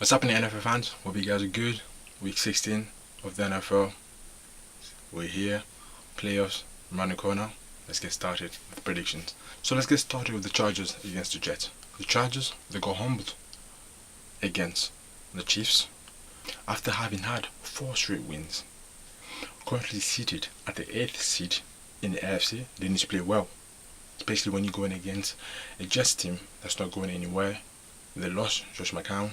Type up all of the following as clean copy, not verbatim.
What's happening, NFL fans? Hope you guys are good. Week 16 of the NFL. We're here. Playoffs around the corner. Let's get started with predictions. So let's get started with the Chargers against the Jets. The Chargers, they got humbled against the Chiefs after having had 4 straight wins. Currently seated at the 8th seed in the AFC, they need to play well, especially when you're going against a Jets team that's not going anywhere. They lost Josh McCown.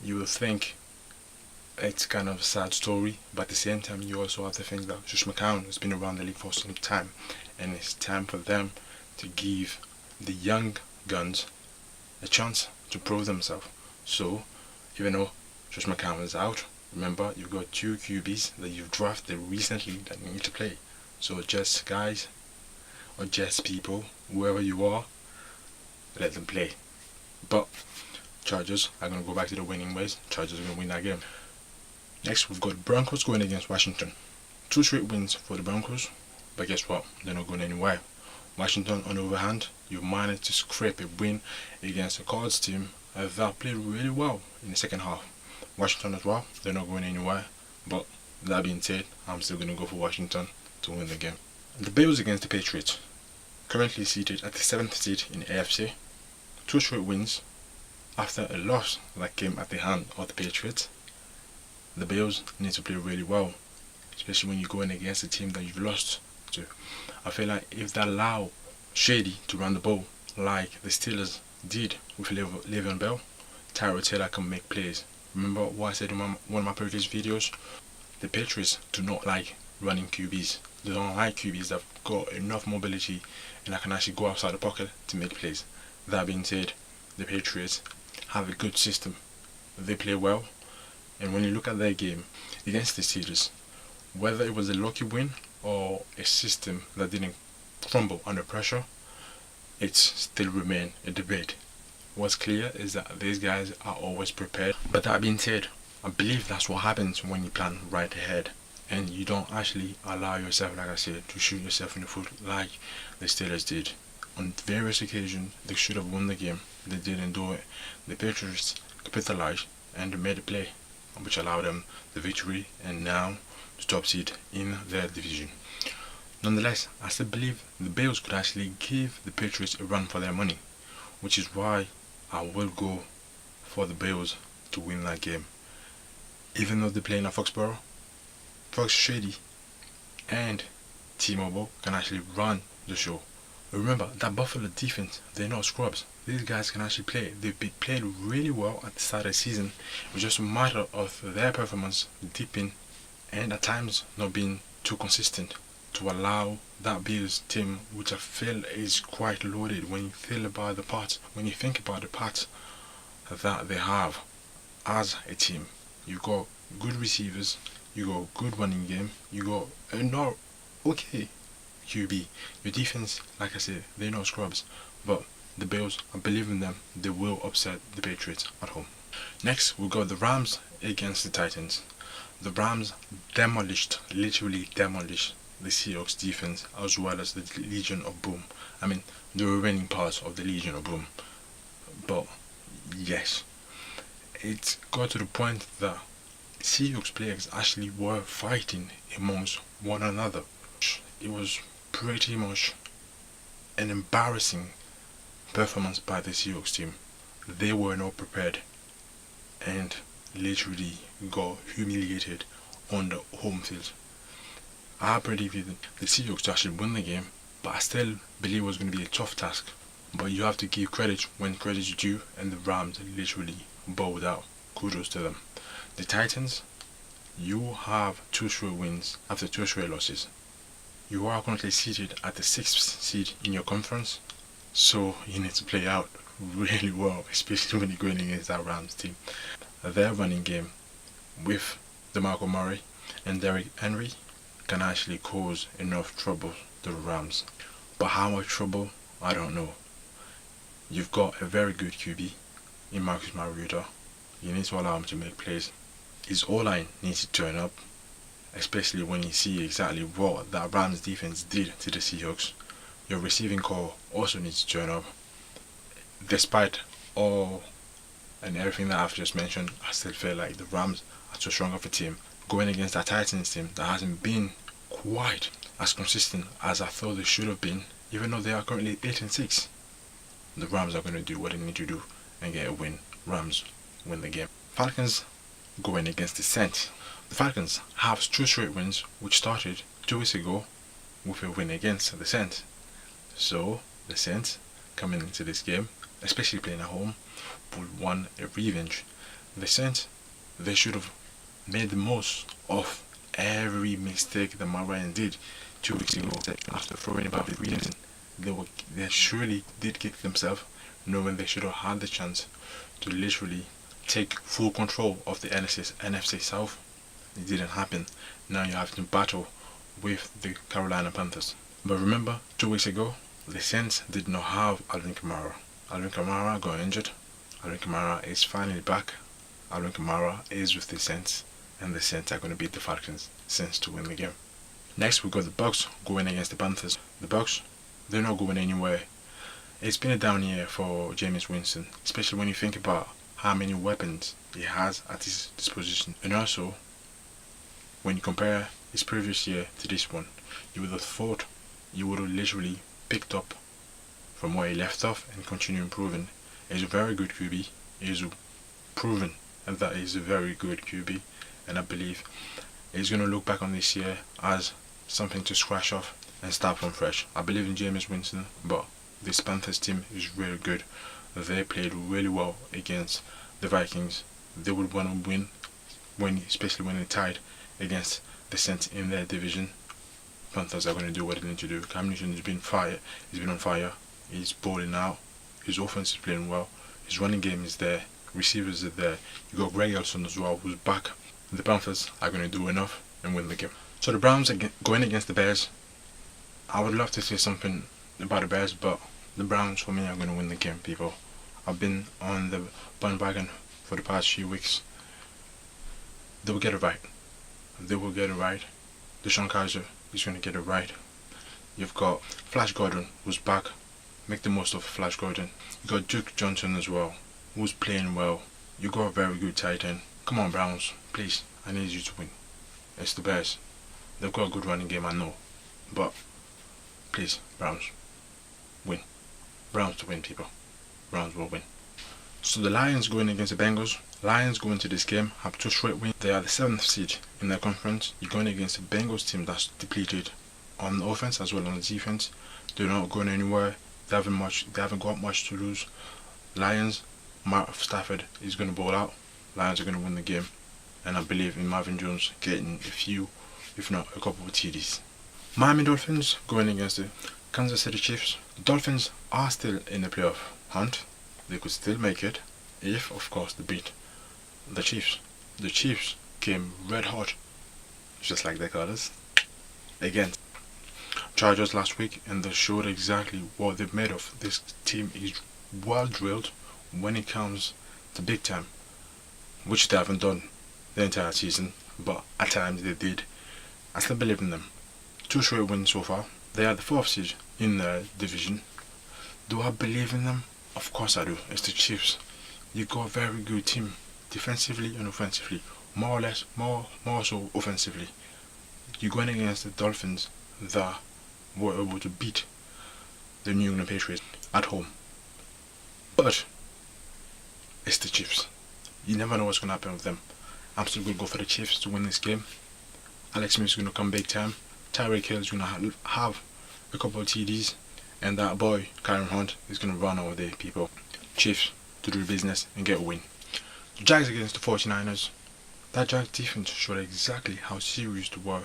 You will think it's kind of a sad story, but at the same time you also have to think that Josh McCown has been around the league for some time, and it's time for them to give the young guns a chance to prove themselves. So even though Josh McCown is out, remember you've got 2 QBs that you've drafted recently that need to play. So Jets guys, or Jets people, whoever you are, let them play. But Chargers are going to go back to the winning ways. Chargers are going to win that game. Next, we've got Broncos going against Washington. 2 straight wins for the Broncos, but guess what? They're not going anywhere. Washington, on the other hand, you managed to scrape a win against the Cards team that played really well in the second half. Washington as well, they're not going anywhere. But that being said, I'm still going to go for Washington to win the game. The Bills against the Patriots. Currently seated at the 7th seed in the AFC. 2 straight wins after a loss that came at the hand of the Patriots. The Bills need to play really well, especially when you're going against a team that you've lost to. I feel like if they allow Shady to run the ball like the Steelers did with Le'Veon Bell, Tyrod Taylor can make plays. Remember what I said in one of my previous videos? The Patriots do not like running QBs. They don't like QBs that have got enough mobility and that can actually go outside the pocket to make plays. That being said, the Patriots have a good system. They play well, and when you look at their game against the Steelers, whether it was a lucky win or a system that didn't crumble under pressure, it still remains a debate. What's clear is that these guys are always prepared. But that being said, I believe that's what happens when you plan right ahead and you don't actually allow yourself, like I said, to shoot yourself in the foot like the Steelers did. On various occasions, they should have won the game. They didn't do it. The Patriots capitalized and made a play, which allowed them the victory and now the top seed in their division. Nonetheless, I still believe the Bills could actually give the Patriots a run for their money, which is why I will go for the Bills to win that game. Even though they're playing at Foxborough, Fox Shady and T-Mobile can actually run the show. Remember, that Buffalo defense, they're not scrubs. These guys can actually play. They've been played really well at the start of the season. It was just a matter of their performance dipping and at times not being too consistent to allow that Bills team, which I feel is quite loaded when you think about the parts that they have as a team. You got good receivers, you got good running game, you got a not okay QB. Your defense, like I said, they're not scrubs, but the Bills, I believe in them. They will upset the Patriots at home. Next, we've got the Rams against the Titans. The Rams literally demolished the Seahawks defense as well as the Legion of Boom. I mean, the remaining parts of the Legion of Boom. But yes, it got to the point that Seahawks players actually were fighting amongst one another. It was pretty much an embarrassing performance by the Seahawks team. They were not prepared and literally got humiliated on the home field. I predicted the Seahawks to actually win the game, but I still believe it was going to be a tough task. But you have to give credit when credit is due, and the Rams literally bowed out. Kudos to them. The Titans, you have 2 straight wins after 2 straight losses. You are currently seated at the 6th seed in your conference, so you need to play out really well, especially when you're going against that Rams team. Their running game with DeMarco Murray and Derrick Henry can actually cause enough trouble to the Rams. But how much trouble, I don't know. You've got a very good QB in Marcus Mariota. You need to allow him to make plays. His O-line needs to turn up, especially when you see exactly what that Rams defense did to the Seahawks. Your receiving core also needs to turn up. Despite all and everything that I've just mentioned, I still feel like the Rams are too strong of a team going against that Titans team that hasn't been quite as consistent as I thought they should have been, even though they are currently 8-6. The Rams are going to do what they need to do and get a win. Rams win the game. Falcons going against the Saints. The Falcons have 2 straight wins, which started 2 weeks ago with a win against the Saints. So the Saints coming into this game, especially playing at home, would want a revenge. The Saints, they should have made the most of every mistake that Matt Ryan did 2 weeks ago after throwing about the reason. They surely did kick themselves, knowing they should have had the chance to literally take full control of the NFC South. It didn't happen. Now you have to battle with the Carolina Panthers. But remember, 2 weeks ago, the Saints did not have Alvin Kamara. Alvin Kamara got injured. Alvin Kamara is finally back. Alvin Kamara is with the Saints, and the Saints are going to beat the Falcons to win the game. Next, we got the Bucs going against the Panthers. The Bucs, they're not going anywhere. It's been a down year for Jameis Winston, especially when you think about how many weapons he has at his disposition. And also, when you compare his previous year to this one, you would have thought you would have literally picked up from where he left off and continue improving. He's a very good QB. He's proven that he's a very good QB, and I believe he's going to look back on this year as something to scratch off and start from fresh. I believe in Jameis Winston, but this Panthers team is really good. They played really well against the Vikings. They would want to win, especially when they tied against the Saints in their division. Panthers are going to do what they need to do. Cam Newton has been on fire. He's balling out. His offense is playing well. His running game is there. Receivers are there. You got Greg Elson as well, who's back. The Panthers are going to do enough and win the game. So the Browns are going against the Bears. I would love to say something about the Bears, but the Browns for me are going to win the game, people. I've been on the bandwagon for the past few weeks. They will get it right. They will get it right. Deshaun Kaiser is going to get it right. You've got Flash Gordon, who's back. Make the most of Flash Gordon. You got Duke Johnson as well, who's playing well. You got a very good tight end. Come on, Browns, please. I need you to win. It's the Bears. They've got a good running game, I know. But please, Browns, win. Browns to win, people. Browns will win. So the Lions going against the Bengals. Lions going to this game have 2 straight wins. They are the 7th seed in their conference. You're going against a Bengals team that's depleted on the offense as well as on the defense. They're not going anywhere. They haven't got much to lose. Lions, Matt Stafford is going to ball out. Lions are going to win the game, and I believe in Marvin Jones getting a few, if not a couple of TDs. Miami Dolphins going against the Kansas City Chiefs. The Dolphins are still in the playoff hunt. They could still make it if, of course, they beat the Chiefs. The Chiefs came red hot, just like their colors, against Chargers last week, and they showed exactly what they're made of. This team is well drilled when it comes to big time, which they haven't done the entire season, but at times they did. I still believe in them. 2 straight wins so far. They are the 4th seed in the division. Do I believe in them? Of course I do. It's the Chiefs. You got a very good team, defensively and offensively. More so offensively. You're going against the Dolphins that were able to beat the New England Patriots at home. But it's the Chiefs. You never know what's going to happen with them. I'm still going to go for the Chiefs to win this game. Alex Smith is going to come big time. Tyreek Hill is going to have a couple of TDs. And that boy, Kyron Hunt, is going to run over there, people. Chiefs to do business and get a win. The Jags against the 49ers. That Jags defense showed exactly how serious they were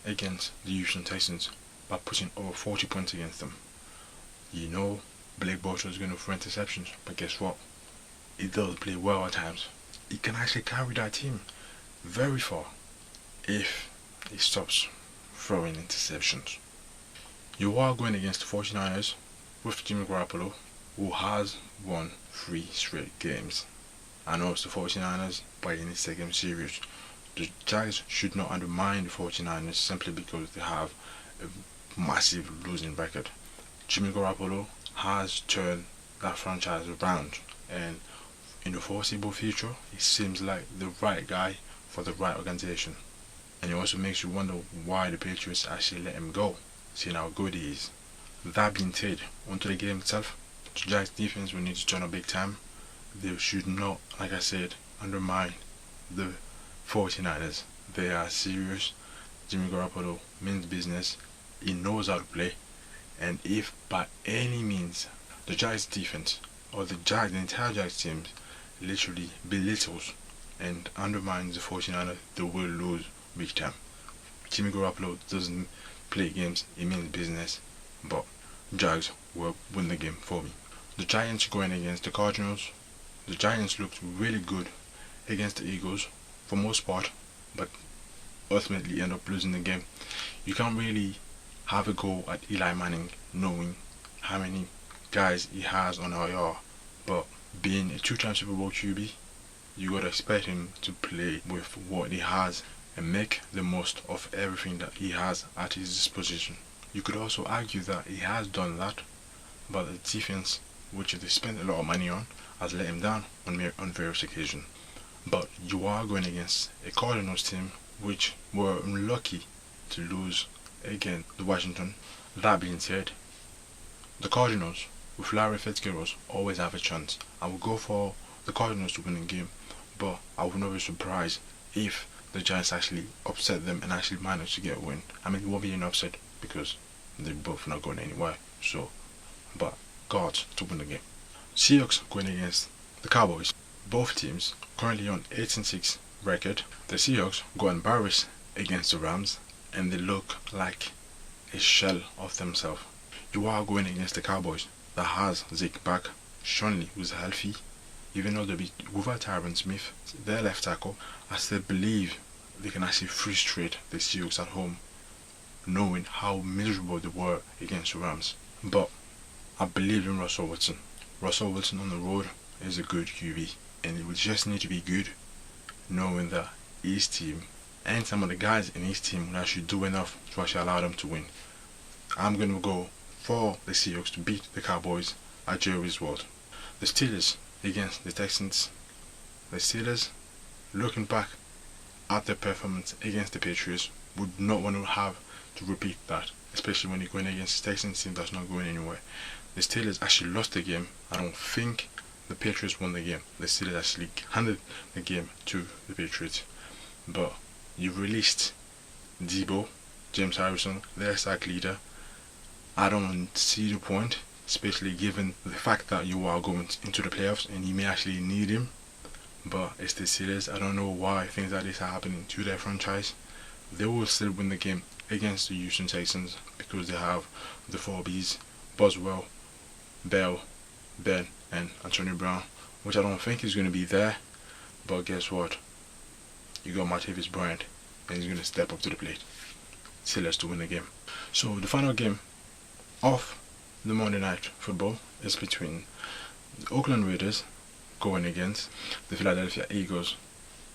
against the Houston Texans by putting over 40 points against them. You know, Blake Bortles is going to throw interceptions, but guess what? He does play well at times. He can actually carry that team very far if he stops throwing interceptions. You are going against the 49ers with Jimmy Garoppolo, who has won 3 straight games. I know it's the 49ers, but you need to take them serious. The Jags should not undermine the 49ers simply because they have a massive losing record. Jimmy Garoppolo has turned that franchise around, and in the foreseeable future, he seems like the right guy for the right organization. And it also makes you wonder why the Patriots actually let him go, seeing how good he is. That being said, onto the game itself, the Giants defense will need to turn up big time. They should not, like I said, undermine the 49ers. They are serious. Jimmy Garoppolo means business. He knows how to play. And if by any means the Giants defense or the entire Giants team literally belittles and undermines the 49ers, they will lose big time. Jimmy Garoppolo doesn't play games, he means business. But Jags will win the game for me. The Giants going against the Cardinals. The Giants looked really good against the Eagles for most part, but ultimately end up losing the game. You can't really have a go at Eli Manning knowing how many guys he has on IR, but being a two-time Super Bowl QB, you gotta expect him to play with what he has and make the most of everything that he has at his disposition. You could also argue that he has done that, but the defense, which they spent a lot of money on, has let him down on various occasions. But you are going against a Cardinals team which were unlucky to lose against the Washington. That being said, the Cardinals with Larry Fitzgerald always have a chance. I will go for the Cardinals to win the game, but I would not be surprised if the Giants actually upset them and actually manage to get a win. I mean, it won't be an upset because they're both not going anywhere. So, but God's to win the game. Seahawks going against the Cowboys. Both teams currently on 8-6 record. The Seahawks go embarrassed against the Rams and they look like a shell of themselves. You are going against the Cowboys that has Zeke back, Shonley who's healthy, even though they'll be without Tyron Smith, their left tackle. I still believe they can actually frustrate the Seahawks at home, knowing how miserable they were against the Rams. But I believe in Russell Wilson. Russell Wilson on the road is a good QB, and he will just need to be good, knowing that his team and some of the guys in his team will actually do enough to actually allow them to win. I'm going to go for the Seahawks to beat the Cowboys at Jerry's World. The Steelers against the Texans. The Steelers, looking back at their performance against the Patriots, would not want to have to repeat that, especially when you're going against the Texans team that's not going anywhere. The Steelers actually lost the game. I don't think the Patriots won the game. The Steelers actually handed the game to the Patriots. But you released Debo, James Harrison, their sack leader. I don't see the point, especially given the fact that you are going into the playoffs and you may actually need him. But it's the Steelers. I don't know why things like this are happening to their franchise. They will still win the game against the Houston Texans because they have the 4Bs, Boswell, Bell, Ben, and Antonio Brown, which I don't think is going to be there. But guess what? You got Martavis Bryant, and he's going to step up to the plate. Steelers to win the game. So the final game of the Monday Night Football is between the Oakland Raiders going against the Philadelphia Eagles.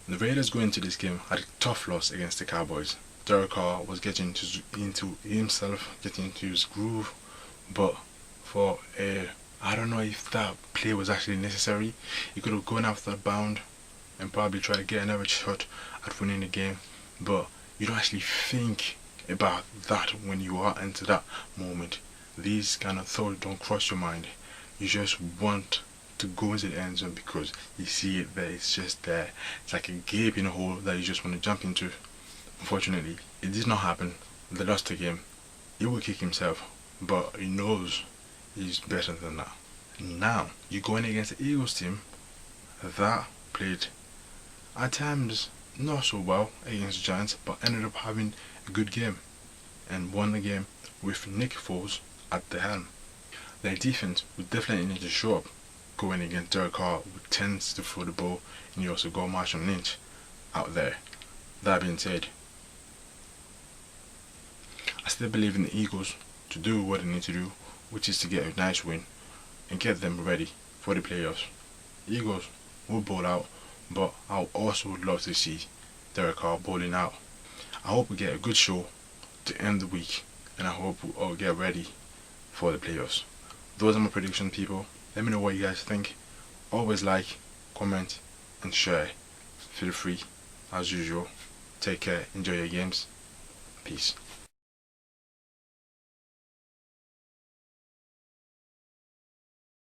The Raiders going into this game had a tough loss against the Cowboys. Derek Carr was getting into himself, getting into his groove, but for I don't know if that play was actually necessary. He could have gone after that bound and probably try to get another shot at winning the game, but you don't actually think about that when you are into that moment. These kind of thoughts don't cross your mind. You just want to go into the end zone because you see it there, it's just there. It's like a gap in a hole that you just want to jump into. Unfortunately, it did not happen. They lost the game. He will kick himself, but he knows he's better than that. Now, you're going against the Eagles team that played at times not so well against the Giants, but ended up having a good game and won the game with Nick Foles at the helm. Their defense would definitely need to show up going against Derek Carr, who tends to throw the ball, and you also got Marshall Lynch out there. That being said, I still believe in the Eagles to do what they need to do, which is to get a nice win and get them ready for the playoffs. Eagles will ball out, but I also would love to see Derek Carr balling out. I hope we get a good show to end the week, and I hope we all get ready for the playoffs. Those are my predictions, people. Let me know what you guys think. Always like, comment, comment, and share. Feel free, as usual. Take care, enjoy your games. Peace.